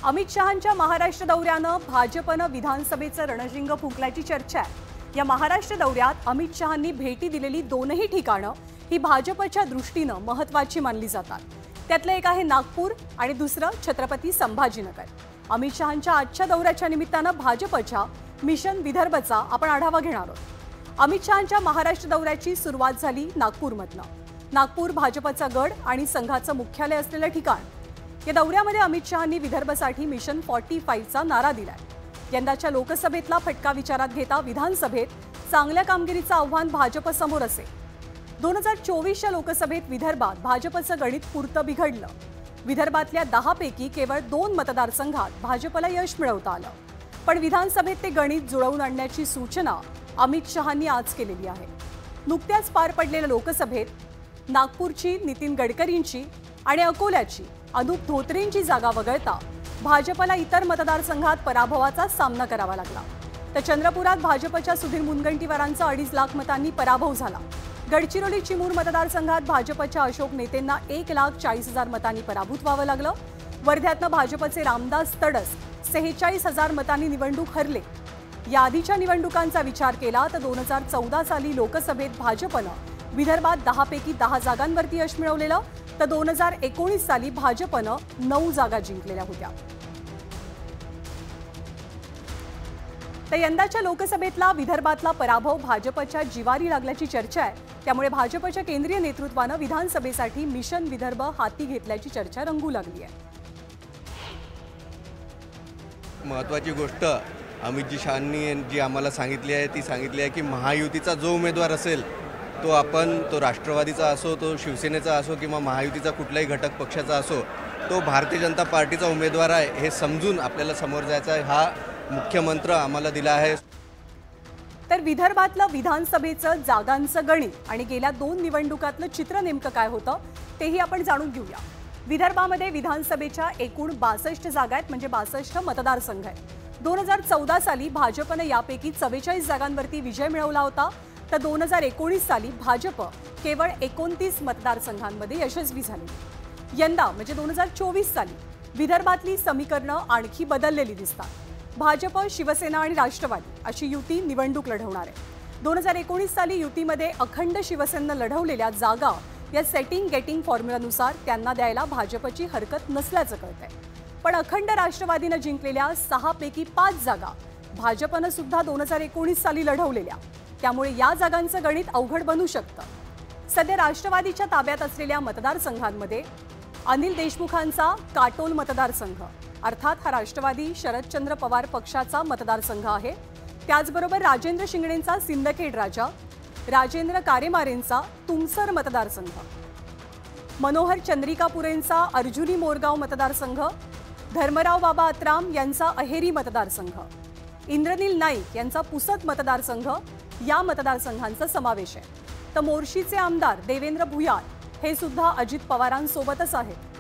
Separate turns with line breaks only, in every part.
अमित शहांच्या महाराष्ट्र दौऱ्यानं भाजपनं विधानसभेचं रणशिंग फुंकल्याची चर्चा आहे। या महाराष्ट्र दौऱ्यात अमित शहांनी भेटी दिलेली दोनही ठिकाणं ही भाजपच्या दृष्टीनं महत्त्वाची मानली जातात। त्यातलं एक आहे नागपूर आणि दुसरं छत्रपती संभाजीनगर। अमित शहांच्या आजच्या दौऱ्याच्या निमित्तानं भाजपच्या मिशन विदर्भचा आपण आढावा घेणार आहोत। अमित शहांच्या महाराष्ट्र दौऱ्याची सुरुवात झाली नागपूरमधनं। नागपूर भाजपचा गड आणि संघाचं मुख्यालय असलेलं ठिकाण। या दौऱ्यामध्ये अमित शहांनी विदर्भसाठी मिशन 45चा नारा दिलाय। यंदाच्या लोकसभेतला फटका विचारात घेता विधानसभेत चांगल्या कामगिरीचं आव्हान भाजपसमोर असेल। 2024च्या लोकसभेत विदर्भात भाजपचं गणित पुरतं बिघडलं। विदर्भातल्या 10 पैकी केवळ 2 मतदारसंघात भाजपला यश मिळवता आलं, पण विधानसभेत ते गणित जुळवून आणण्याची सूचना अमित शहांनी आज केलेली आहे। नुकत्याच पार पडलेल्या लोकसभेत नागपूरची नितीन गडकरींची आणि अकोल्याची अनूप धोत्रेंची जागा वगळता भाजपला इतर मतदारसंघात पराभवाचा सामना करावा लागला। तर चंद्रपुरात भाजपच्या सुधीर मुनगंटीवारांचा 2.5 लाख मतांनी पराभव झाला। गडचिरोली चिमूर मतदारसंघात भाजपच्या अशोक नेतेंना 1,40,000 मतांनी पराभूत व्हावं लागलं। वर्ध्यातनं भाजपचे रामदास तडस 46,000 मतांनी निवडणूक हरले। या आधीच्या निवडणुकांचा विचार केला तर 2014 साली लोकसभेत भाजपनं विदर्भात 10 पैकी 10 जागांवरती यश मिळवलेलं, तर 2019 साली भाजपनं 9 जागा जिंकलेल्या होत्या। तर यंदाच्या लोकसभेतला विदर्भातला पराभव भाजपच्या जिवारी लागल्याची चर्चा आहे। त्यामुळे भाजपच्या केंद्रीय नेतृत्वानं विधानसभेसाठी मिशन विदर्भ हाती घेतल्याची चर्चा रंगू लागली आहे।
महत्त्वाची गोष्ट अमित शहांनी जी आम्हाला सांगितली आहे ती सांगितली आहे की महायुतीचा जो उमेदवार असेल तो राष्ट्रवादीचा असो, तो शिवसेनेचा असो किंवा महायुतीचा कुठलाही घटक पक्षाचा असो, तो भारतीय जनता पार्टीचा उमेदवार आहे हे समजून आपल्याला समोर जायचा आहे, हा मुख्य मंत्र आम्हाला दिला आहे।
तर विदर्भातलं विधानसभेचं जागांचं गणित आणि गेल्या 2 निवडणुकातलं चित्र नेमकं काय होतं तेही आपण जाणून घेऊया। विदर्भामध्ये विधानसभेच्या एकूण 62 जागा आहेत, म्हणजे 62 मतदारसंघ आहेत। 2014 साली भाजपनं यापैकी 44 जागांवरती विजय मिळवला होता, तर 2019 साली भाजप केवळ 29 मतदारसंघांमध्ये यशस्वी झाली। यंदा म्हणजे 2024 साली विदर्भातली समीकरणं आणखी बदललेली दिसतात। भाजप, शिवसेना आणि राष्ट्रवादी अशी युती निवडणूक लढवणार आहे। 2019 साली युतीमध्ये अखंड शिवसेनेनं लढवलेल्या जागा या सेटिंग गेटिंग फॉर्म्युलानुसार त्यांना द्यायला भाजपची हरकत नसल्याचं कळतंय। पण अखंड राष्ट्रवादीनं जिंकलेल्या 6 पैकी 5 जागा भाजपनं सुद्धा 2019 साली लढवलेल्या, त्यामुळे या जागांचं गणित अवघड बनू शकतं। सध्या राष्ट्रवादीच्या ताब्यात असलेल्या मतदारसंघांमध्ये अनिल देशमुखांचा काटोल मतदारसंघ, अर्थात हा राष्ट्रवादी शरदचंद्र पवार पक्षाचा मतदारसंघ आहे। त्याचबरोबर राजेंद्र शिंगणेंचा सिंदखेड राजा, राजेंद्र कारेमारेंचा तुमसर मतदारसंघ, मनोहर चंद्रिकापुरेंचा अर्जुनी मोरगाव मतदारसंघ, धर्मराव बाबा अत्राम यांचा अहेरी मतदारसंघ, इंद्रनील नाईक यांचा पुसद मतदारसंघ या मतदारसंघांचा समावेश आहे। तर मोर्शीचे आमदार देवेंद्र भुयार हे सुद्धा अजित पवारांसोबतच आहेत।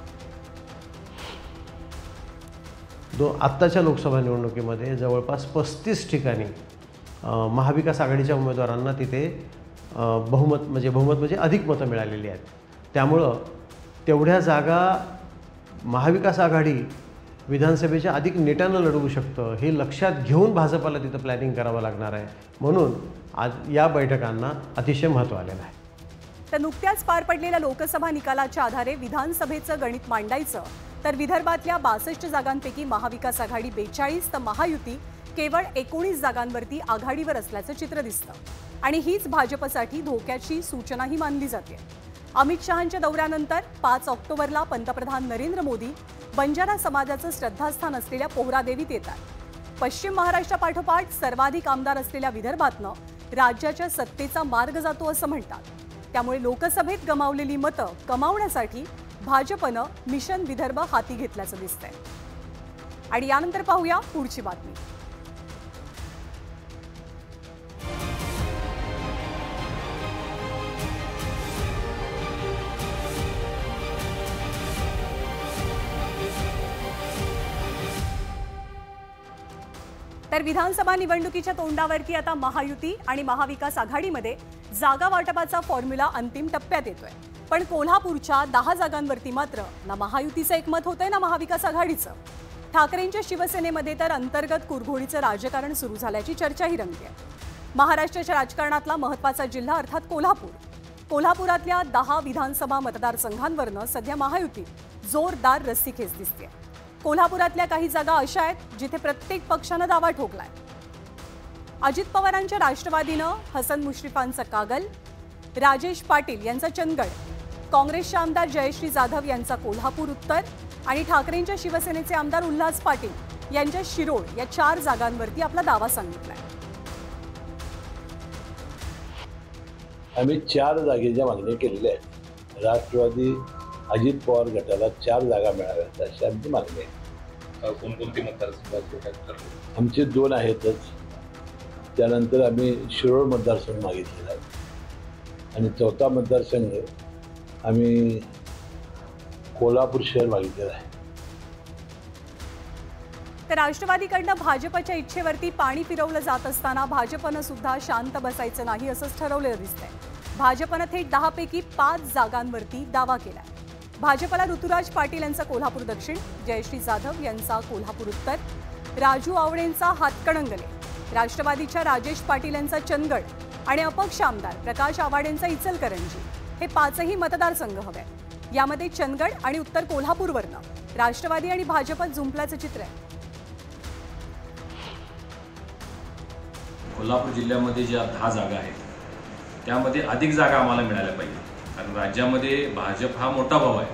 आत्ताच्या लोकसभा निवडणुकीमध्ये जवळपास 35 ठिकाणी महाविकास आघाडीच्या उमेदवारांना तिथे बहुमत म्हणजे अधिक मतं मिळालेली आहेत। त्यामुळं तेवढ्या जागा महाविकास आघाडी विधानसभेच्या अधिक नेटानं लढवू शकतं हे लक्षात घेऊन भाजपला तिथं प्लॅनिंग करावं लागणार आहे। म्हणून आज या बैठकांना अतिशय महत्त्व आलेलं आहे।
तर नुकत्याच पार पडलेल्या लोकसभा निकालाच्या आधारे विधानसभेचं गणित मांडायचं तर विदर्भातल्या 62 जागांपैकी महाविकास आघाडी 42 तर महायुती केवळ 19 जागांवरती आघाडीवर असल्याचं चित्र दिसतं आणि हीच भाजपसाठी धोक्याची सूचनाही मानली जाते। अमित शहांच्या दौऱ्यानंतर 5 ऑक्टोबरला पंतप्रधान नरेंद्र मोदी बंजारा समाजाचं श्रद्धास्थान असलेल्या पोहरादेवीत येतात। पश्चिम महाराष्ट्रापाठोपाठ सर्वाधिक आमदार असलेल्या विदर्भातनं राज्याच्या सत्तेचा मार्ग जातो असं म्हणतात। त्यामुळे लोकसभेत गमावलेली मतं कमावण्यासाठी भाजपनं मिशन विदर्भ हाती घेतल्याचं दिसतंय। आणि यानंतर पाहूया पुढची बातमी। तर विधानसभा निवडणुकीच्या तोंडावरती आता महायुती आणि महाविकास आघाडीमध्ये जागा वाटपाचा फॉर्म्युला अंतिम टप्प्यात येतोय। पण कोल्हापूरच्या 10 जागांवरती मात्र ना महायुतीचं एकमत होतंय ना महाविकास आघाडीचं। ठाकरेंच्या शिवसेनेमध्ये तर अंतर्गत कुरघोडीचं राजकारण सुरू झाल्याची चर्चाही रंगते. महाराष्ट्राच्या राजकारणातला महत्त्वाचा जिल्हा अर्थात कोल्हापूर. कोल्हापुरातल्या 10 विधानसभा मतदारसंघांवरनं सध्या महायुतीत जोरदार रस्सीखेच दिसते. कोल्हापुरातल्या काही जागा अशा आहेत जिथे प्रत्येक पक्षानं दावा ठोकलाय. अजित पवारांच्या राष्ट्रवादीनं हसन मुश्रीफांचा कागल, राजेश पाटील यांचा चंदगड, काँग्रेसचे आमदार जयश्री जाधव यांचा कोल्हापूर उत्तर आणि ठाकरेंच्या शिवसेनेचे आमदार उल्हास पाटील यांच्या शिरोळ या 4 जागांवरती आपला दावा सांगितलाय.
आम्ही 4 जागेच्या मागण्या केलेल्या आहेत. राष्ट्रवादी अजित पवार गटाला 4 जागा मिळाव्यात अशी आमची मागणी आहे.
कोणकोणती मतदारसंघ?
आमचे 2 आहेतच. त्यानंतर आम्ही शिरोळ मतदारसंघ मागितलेला आहे आणि 4था मतदारसंघ आम्ही कोल्हापूर शहर मागितलेला आहे.
तर राष्ट्रवादीकडनं भाजपच्या इच्छेवरती पाणी फिरवलं जात असताना भाजपनं सुद्धा शांत बसायचं नाही असंच ठरवलेलं दिसतंय. भाजपनं थेट 10 पैकी 5 जागांवरती दावा केलाय. भाजपला ऋतुराज पाटील यांचा कोल्हापूर दक्षिण, जयश्री जाधव यांचा कोल्हापूर उत्तर, राजू आवळेंचा हातकणंगले, राष्ट्रवादीच्या राजेश पाटील यांचा चंदगड आणि अपक्ष आमदार प्रकाश आवाडेंचा इचलकरंजी हे 5ही मतदारसंघ हवेत. यामध्ये चंदगड आणि उत्तर कोल्हापूरवरनं राष्ट्रवादी आणि भाजपत जुंपल्याचं चित्र आहे.
कोल्हापूर जिल्ह्यामध्ये ज्या 10 जागा आहेत त्यामध्ये अधिक जागा आम्हाला मिळाल्या पाहिजे. कारण राज्यामध्ये भाजप हा मोठा भाव आहे.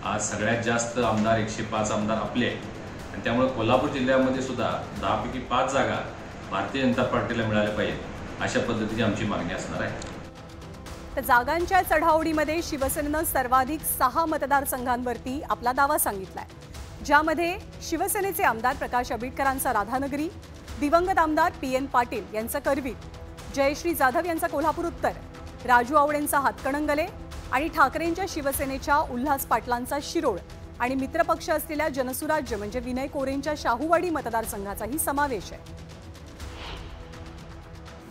आज सगळ्यात जास्त आमदार 105 आमदार आपले आहेत आणि त्यामुळे कोल्हापूर जिल्ह्यामध्ये सुद्धा 10 पैकी 5 जागा भारतीय जनता पार्टीला मिळाल्या पाहिजेत अशा पद्धतीची आमची मागणी असणार आहे.
तर जागांच्या चढाओढीमध्ये शिवसेनेनं सर्वाधिक 6 मतदारसंघांवरती आपला दावा सांगितलाय. ज्यामध्ये शिवसेनेचे आमदार प्रकाश आंबेडकरांचा राधानगरी, दिवंगत आमदार PN पाटील यांचा करवीर, जयश्री जाधव यांचा कोल्हापूर उत्तर, राजू आवळेंचा हातकणंगले आणि ठाकरेंच्या शिवसेनेच्या उल्हास पाटलांचा शिरोळ आणि मित्रपक्ष असलेल्या जनसुराज्य म्हणजे विनय कोरेंच्या शाहूवाडी मतदारसंघाचाही समावेश आहे.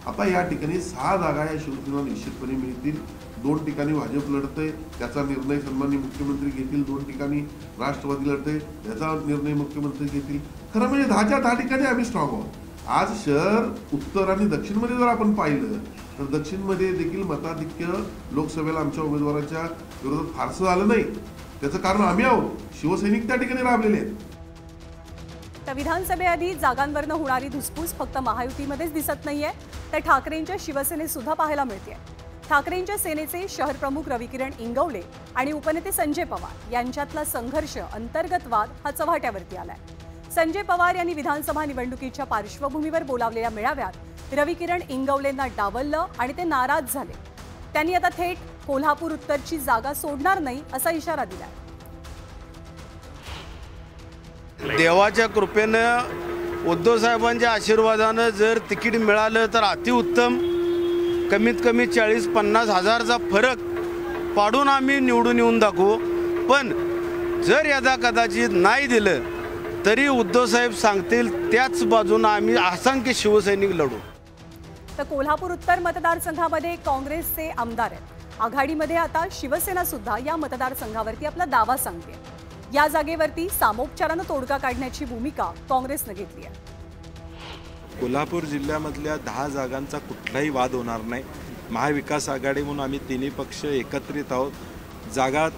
आता या ठिकाणी 6 जागा या शिवसेनेला निश्चितपणे मिळतील. 2 ठिकाणी भाजप लढते, त्याचा निर्णय सन्माननीय मुख्यमंत्री घेतील. 2 ठिकाणी राष्ट्रवादी लढते, त्याचा निर्णय मुख्यमंत्री घेतील. खरं म्हणजे 10च्या 10 ठिकाणी आम्ही स्ट्रॉंग आहोत. आज शहर उत्तर आणि दक्षिणमध्ये जर आपण पाहिलं तर दक्षिणमध्ये देखील मताधिक्य लोकसभेला आमच्या उमेदवाराच्या विरोधात फारसं झालं नाही. त्याचं कारण आम्ही आहोत, शिवसैनिक त्या ठिकाणी राबलेले आहेत.
तर विधानसभेआधी जागांवरनं होणारी धुसफूस फक्त महायुतीमध्येच दिसत नाहीये, तर ठाकरेंच्या शिवसेनेत सुद्धा पाहायला मिळते. ठाकरेंच्या सेनेचे शहर प्रमुख रविकिरण इंगवले आणि उपनेते संजय पवार यांच्यातला संघर्ष, अंतर्गत वाद हा चव्हाट्यावरती आलाय. संजय पवार यांनी विधानसभा निवडणुकीच्या पार्श्वभूमीवर बोलावलेल्या मेळाव्यात रविकिरण इंगवलेंना डावललं आणि ते नाराज झाले. त्यांनी आता थेट कोल्हापूर उत्तरची जागा सोडणार नाही असा इशारा दिलाय.
देवाच्या कृपेनं उद्धव साहेबांच्या आशीर्वादानं जर तिकीट मिळालं तर अतिउत्तम. कमीत कमी 40-50 हजारचा फरक पाडून आम्ही निवडून येऊन दाखवू. पण जर यदा कदाचित नाही दिलं तरी उद्धव साहेब सांगतील त्याच बाजूनं आम्ही असंख्य शिवसैनिक लढू.
तर कोल्हापूर उत्तर मतदारसंघामध्ये काँग्रेसचे आमदार आहेत. आघाडीमध्ये आता शिवसेना सुद्धा या मतदारसंघावरती आपला दावा सांगते. या जागेवरती सामोपचारानं तोडगा काढण्याची भूमिका काँग्रेसनं घेतली आहे.
कोल्हापूर जिल्ह्यामधल्या 10 जागांचा कुठलाही वाद होणार नाही. महाविकास आघाडी म्हणून आम्ही 3 पक्ष एकत्रित आहोत. जागा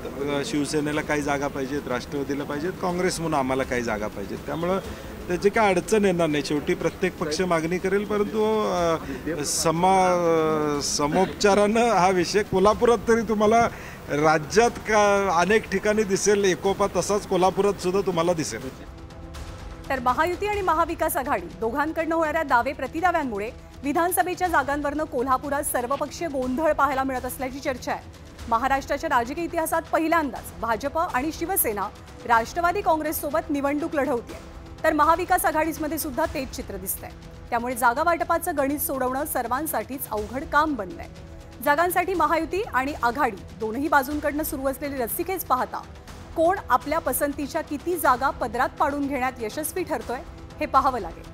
शिवसेनेला काही जागा पाहिजेत, राष्ट्रवादीला पाहिजेत, काँग्रेस म्हणून आम्हाला काही जागा पाहिजेत. त्यामुळं त्याची काय अडचण येणार नाही. शेवटी प्रत्येक पक्ष मागणी करेल, परंतु समोपचारानं हा विषय कोल्हापुरात तरी तुम्हाला राज्यात अनेक ठिकाणी दिसेल एकोपा, तसाच कोल्हापुरात सुद्धा तुम्हाला दिसेल.
तर महायुती आणि महाविकास आघाडी दोघांकडनं होणाऱ्या दावे प्रतिदाव्यांमुळे विधानसभेच्या जागांवरनं कोल्हापुरात सर्वपक्षीय गोंधळ पाहायला मिळत असल्याची चर्चा आहे. महाराष्ट्राच्या राजकीय इतिहासात पहिल्यांदाच भाजप आणि शिवसेना राष्ट्रवादी काँग्रेससोबत निवडणूक लढवते, तर महाविकास आघाडीमध्ये सुद्धा तेच चित्र दिसतंय. त्यामुळे जागा वाटपाचं गणित सोडवणं सर्वांसाठीच अवघड काम बनलंय. जागांसाठी महायुती आणि आघाडी दोनही बाजूंकडनं सुरू असलेली रस्सीखेच पाहता कोण आपल्या पसंतीच्या किती जागा पदरात पाडून घेण्यात यशस्वी ठरतोय हे पाहावं लागेल.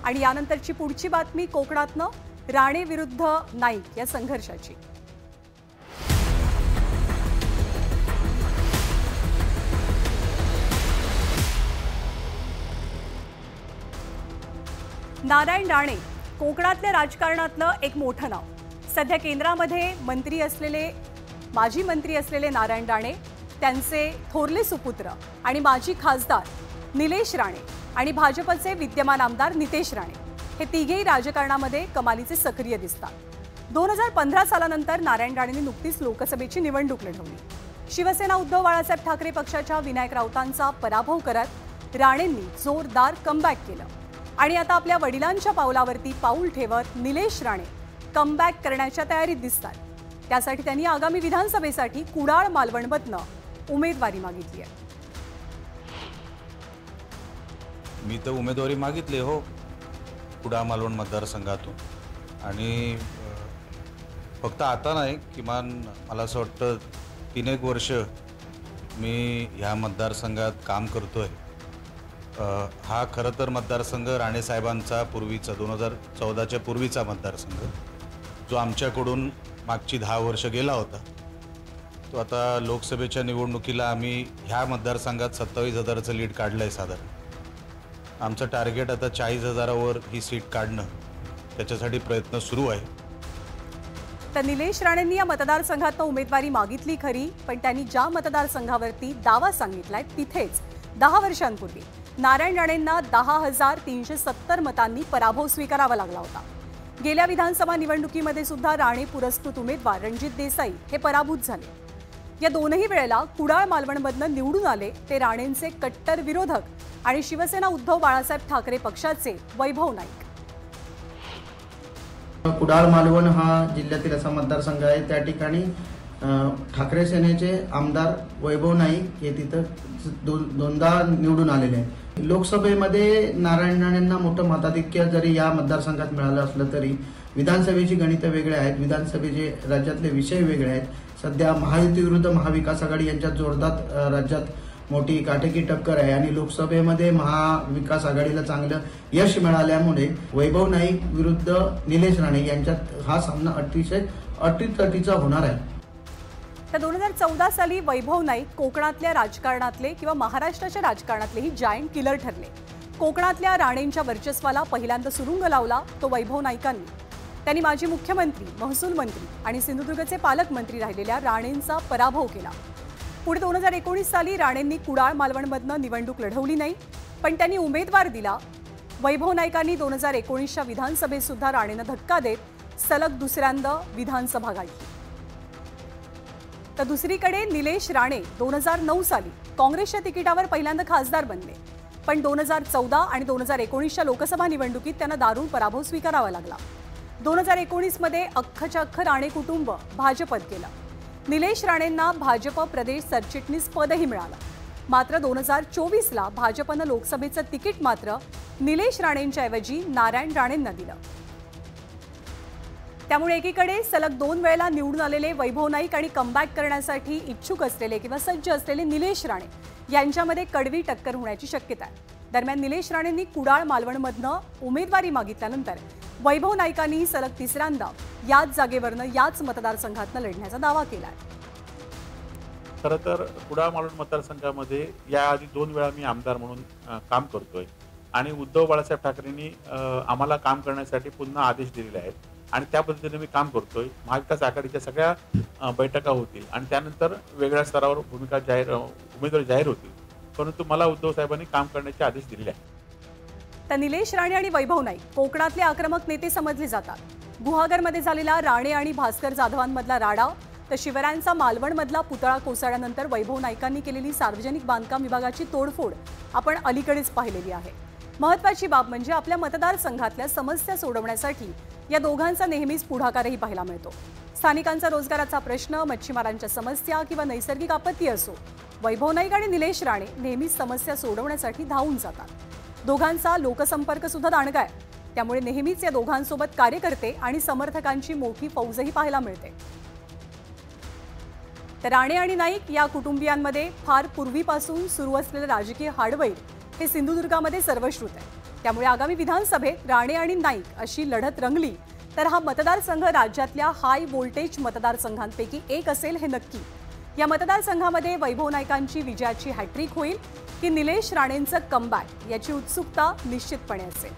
आणि यानंतरची पुढची बातमी कोकणातनं राणे विरुद्ध नाईक या संघर्षाची. नारायण राणे कोकणातल्या राजकारणातलं एक मोठं नाव. सध्या केंद्रामध्ये माजी मंत्री असलेले नारायण राणे, त्यांचे थोरले सुपुत्र आणि माजी खासदार निलेश राणे आणि भाजपचे विद्यमान आमदार नितेश राणे हे तिघेही राजकारणामध्ये कमालीचे सक्रिय दिसतात. 2015 सालानंतर नारायण राणेंनी नुकतीच लोकसभेची निवडणूक लढवली. शिवसेना उद्धव बाळासाहेब ठाकरे पक्षाच्या विनायक राऊतांचा पराभव करत राणेंनी जोरदार कमबॅक केलं आणि आता आपल्या वडिलांच्या पावलावरती पाऊल ठेवत निलेश राणे कमबॅक करण्याच्या तयारीत दिसतात. त्यासाठी त्यांनी आगामी विधानसभेसाठी कुडाळ मालवणमधनं उमेदवारी मागितली आहे.
मी तर उमेदवारी मागितली हो, कुडाळ मालवण मतदारसंघातून. आणि फक्त आता नाही, किमान मला असं वाटतं 3-1 वर्ष मी ह्या मतदारसंघात काम करतोय. हा खरं तर मतदारसंघ राणेसाहेबांचा पूर्वीचा 2014च्या पूर्वीचा मतदारसंघ, जो आमच्याकडून मागची 10 वर्ष गेला होता. तो आता लोकसभेच्या निवडणुकीला आम्ही ह्या मतदारसंघात 27,000चं लीड काढलं आहे साधारण. आमचं टार्गेट आता 40,000वर ही सीट काढणं, त्याच्यासाठी प्रयत्न सुरू आहे.
तर निलेश राणेंनी या मतदारसंघात उमेदवारी मागितली खरी, पण त्यांनी ज्या मतदारसंघावरती दावा सांगितलाय तिथेच 10 वर्षांपूर्वी नारायण राणेंना 10,370 मतांनी पराभव स्वीकारावा लागला होता. गेल्या विधानसभा निवडणुकीमध्ये सुद्धा राणे पुरस्कृत उमेदवार रणजित देसाई हे पराभूत झाले. या दोनही वेळेला कुडाळ मालवणमधनं निवडून आले ते राणेंचे कट्टर विरोधक आणि शिवसेना उद्धव बाळासाहेब ठाकरे पक्षाचे वैभव नाईक.
कुडाळ मालवण हा जिल्ह्यातील असा मतदारसंघ आहे. त्या ठिकाणी ठाकरे सेनेचे आमदार वैभव नाईक हे तिथं दोनदा निवडून आलेले आहेत. लोकसभेमध्ये नारायण राणेंना मोठं मताधिक्य जरी या मतदारसंघात मिळालं असलं तरी विधानसभेची गणितं वेगळे आहेत, विधानसभेचे राज्यातले विषय वेगळे आहेत. सध्या महायुती विरुद्ध महाविकास आघाडी यांच्यात जोरदार राज्यात मोठी काटेकी टक्कर आहे आणि लोकसभेमध्ये महाविकास आघाडीला चांगलं यश मिळाल्यामुळे वैभव नाईक विरुद्ध निलेश राणे यांच्यात हा सामना अतिशय अटीतटीचा होणार आहे.
तर 2014 साली वैभव नाईक कोकणातल्या राजकारणातले किंवा महाराष्ट्राच्या राजकारणातलेही जायंट किलर ठरले. कोकणातल्या राणेंच्या वर्चस्वाला पहिल्यांदा सुरुंग लावला तो वैभव नाईकांनी. त्यांनी माजी मुख्यमंत्री, महसूल मंत्री आणि सिंधुदुर्गचे पालकमंत्री राहिलेल्या राणेंचा पराभव केला. पुढे 2019 साली राणेंनी कुडाळ मालवणमधनं निवडणूक लढवली नाही, पण त्यांनी उमेदवार दिला. वैभव नाईकांनी 2019च्या विधानसभेत सुद्धा राणेंना धक्का देत सलग दुसऱ्यांदा विधानसभा गाठली. तर दुसरीकडे निलेश राणे 2009 साली काँग्रेसच्या तिकिटावर पहिल्यांदा खासदार बनले, पण 2014 आणि 2019च्या लोकसभा निवडणुकीत त्यांना दारुण पराभव स्वीकारावा लागला. 2019मध्ये अख्खच्या अख्खं राणे कुटुंब भाजपत गेलं. निलेश राणेंना भाजप प्रदेश सरचिटणीस पदही मिळालं. मात्र 2024ला भाजपनं लोकसभेचं तिकीट मात्र निलेश राणेंच्या ऐवजी नारायण राणेंना दिलं. त्यामुळे एकीकडे सलग 2 वेळेला निवडून आलेले वैभव नाईक आणि कमबॅक करण्यासाठी इच्छुक असलेले किंवा सज्ज असलेले निलेश राणे यांच्यामध्ये कडवी टक्कर होण्याची शक्यता आहे. दरम्यान निलेश राणेंनी कुडाळ मालवणमधनं उमेदवारी मागितल्यानंतर वैभव नाईकांनी सलग तिसऱ्यांदा याच जागेवरनं याच मतदारसंघातनं लढण्याचा दावा केला आहे.
खरं तर कुडाळ मालवण मतदारसंघामध्ये याआधी 2 वेळा मी आमदार म्हणून काम करतोय आणि उद्धव बाळासाहेब ठाकरेंनी आम्हाला काम करण्यासाठी पुन्हा आदेश दिलेले आहेत आणि त्या पद्धतीने मी काम करतोय. महाविकास आघाडीच्या सगळ्या बैठका होतील आणि त्यानंतर वेगळ्या स्तरावर उमेदवारी जाहीर होतील, परंतु मला उद्धव साहेबांनी काम करण्याचे आदेश दिलेले आहेत.
तर निलेश राणे आणि वैभव नाईक कोकणातले आक्रमक नेते समजले जातात. गुहागरमध्ये झालेला राणे आणि भास्कर जाधवांमधला राडा, तर शिवरायांचा मालवणमधला पुतळा कोसळल्यानंतर वैभव नाईकांनी केलेली सार्वजनिक बांधकाम विभागाची तोडफोड आपण अलीकडेच पाहिलेली आहे. महत्त्वाची बाब म्हणजे आपल्या मतदारसंघातल्या समस्या सोडवण्यासाठी या दोघांचा नेहमीच पुढाकारही पाहायला मिळतो. स्थानिकांचा रोजगाराचा प्रश्न, मच्छीमारांच्या समस्या किंवा नैसर्गिक आपत्ती असो, वैभव नाईक आणि निलेश राणे नेहमीच समस्या सोडवण्यासाठी धावून जातात. दोघांचा लोकसंपर्क सुद्धा दांडगा आहे, त्यामुळे नेहमीच या दोघांसोबत कार्यकर्ते आणि समर्थकांची मोठी फौजही पाहायला मिळते. तर राणे आणि नाईक या कुटुंबियांमध्ये फार पूर्वीपासून सुरू असलेले राजकीय हाडवैर हे सिंधुदुर्गामध्ये सर्वश्रुत आहे. त्यामुळे आगामी विधानसभेत राणे आणि नाईक अशी लढत रंगली तर हा मतदारसंघ राज्यातल्या हाय व्होल्टेज मतदारसंघांपैकी एक असेल हे नक्की. या मतदारसंघामध्ये वैभव नाईकांची विजयाची हॅट्रिक होईल की निलेश राणेंचं कमबॅक याची उत्सुकता निश्चितपणे असेल.